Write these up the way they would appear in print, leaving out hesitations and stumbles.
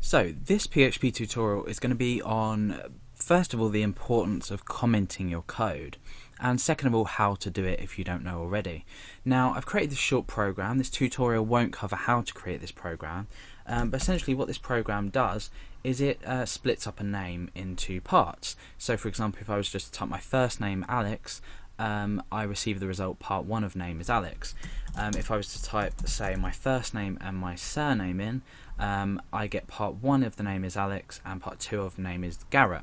So this PHP tutorial is going to be on, first of all, the importance of commenting your code, and second of all, how to do it if you don't know already. Now, I've created this short program. This tutorial won't cover how to create this program, but essentially what this program does is it splits up a name into parts. So for example, if I was just to type my first name, Alex, I receive the result part 1 of name is Alex. If I was to type, say, my first name and my surname in, I get part 1 of the name is Alex and part 2 of the name is Garrett.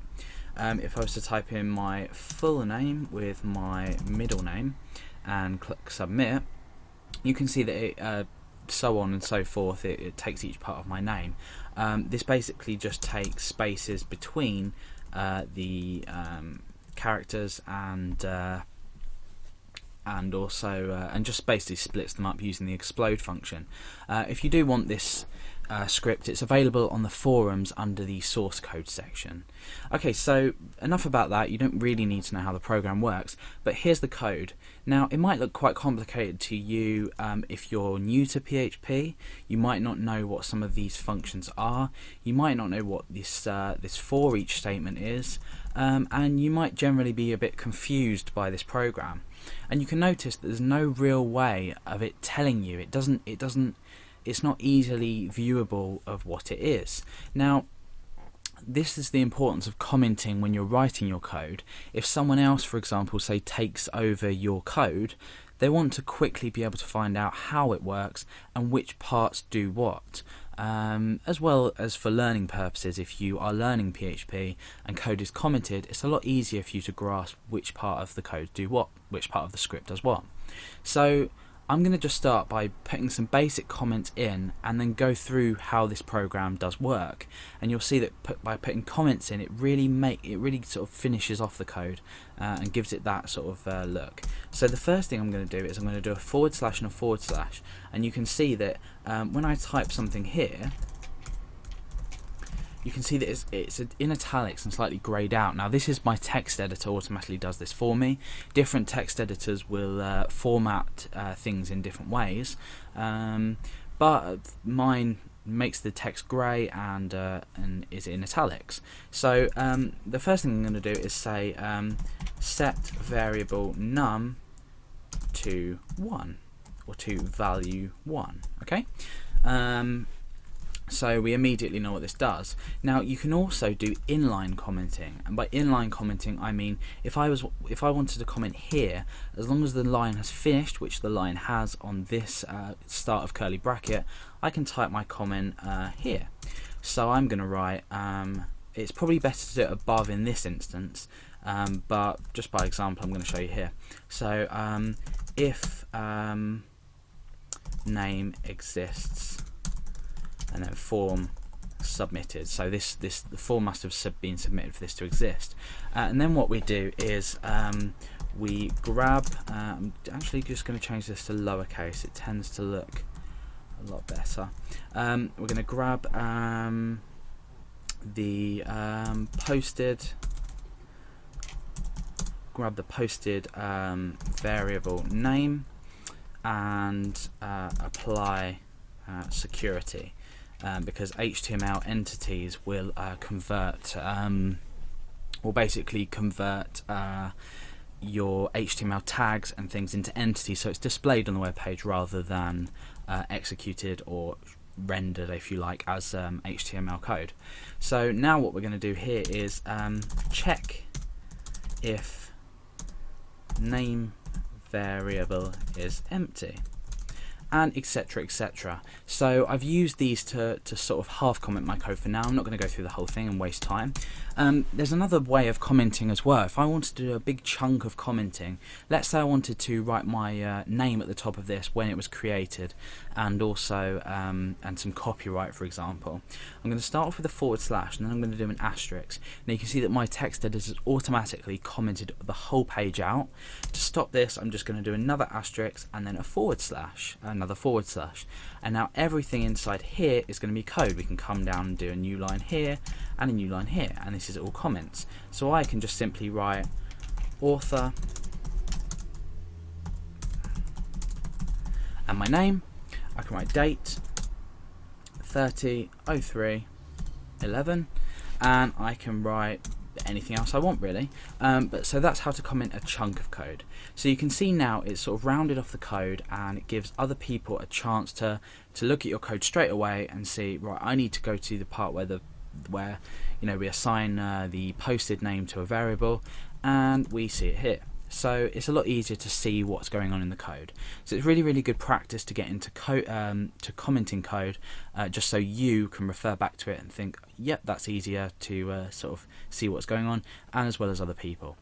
If I was to type in my full name with my middle name and click submit, you can see that it so on and so forth, it takes each part of my name. This basically just takes spaces between the characters and also and just basically splits them up using the explode function. If you do want this script, it's available on the forums under the source code section. Okay, so enough about that. You don't really need to know how the program works, but here's the code. Now, it might look quite complicated to you if you're new to PHP. You might not know what some of these functions are. You might not know what this for each statement is, and you might generally be a bit confused by this program. And you can notice that there's no real way of it telling you. It's not easily viewable of what it is. Now, this is the importance of commenting when you're writing your code. If someone else, for example, say takes over your code, they want to quickly be able to find out how it works and which parts do what. As well as for learning purposes, if you are learning PHP and code is commented, it's a lot easier for you to grasp which part of the code do what, which part of the script does what. So I'm going to just start by putting some basic comments in and then go through how this program does work, and you'll see that by putting comments in, it really sort of finishes off the code and gives it that sort of look. So the first thing I'm going to do is I'm going to do a forward slash and a forward slash, and you can see that when I type something here, you can see that it's in italics and slightly greyed out. Now, this is my text editor automatically does this for me. Different text editors will format things in different ways, but mine makes the text grey and is in italics. So the first thing I'm going to do is say set variable num to 1 or to value 1. Okay. So we immediately know what this does. Now, you can also do inline commenting, and by inline commenting I mean if I wanted to comment here, as long as the line has finished, which the line has on this start of curly bracket, I can type my comment here. So I'm going to write, it's probably better to do it above in this instance, but just by example I'm going to show you here. So if name exists and then form submitted. So the form must have been submitted for this to exist. And then what we do is we grab, I'm actually just going to change this to lowercase, it tends to look a lot better. We're going to grab the posted variable name and apply security. Because HTML entities will basically convert your HTML tags and things into entities, so it's displayed on the web page rather than executed or rendered, if you like, as HTML code. So now what we're going to do here is check if name variable is empty, and etc, etc. So I've used these to sort of half comment my code for now. I'm not going to go through the whole thing and waste time. There's another way of commenting as well. If I wanted to do a big chunk of commenting, let's say I wanted to write my name at the top of this when it was created, and also and some copyright, for example. I'm going to start off with a forward slash, and then I'm going to do an asterisk. Now you can see that my text editor has automatically commented the whole page out. To stop this, I'm just going to do another asterisk and then a forward slash, another forward slash, and now everything inside here is going to be code. We can come down and do a new line here and a new line here, and this is all comments. So I can just simply write author and my name. I can write date 30/03 11, and I can write anything else I want really. So that's how to comment a chunk of code. So you can see now it's sort of rounded off the code, and it gives other people a chance to look at your code straight away and see, right, I need to go to the part where we assign the posted name to a variable, and we see it here. So it's a lot easier to see what's going on in the code. So it's really, really good practice to get into to commenting code, just so you can refer back to it and think, yep, that's easier to sort of see what's going on, and as well as other people.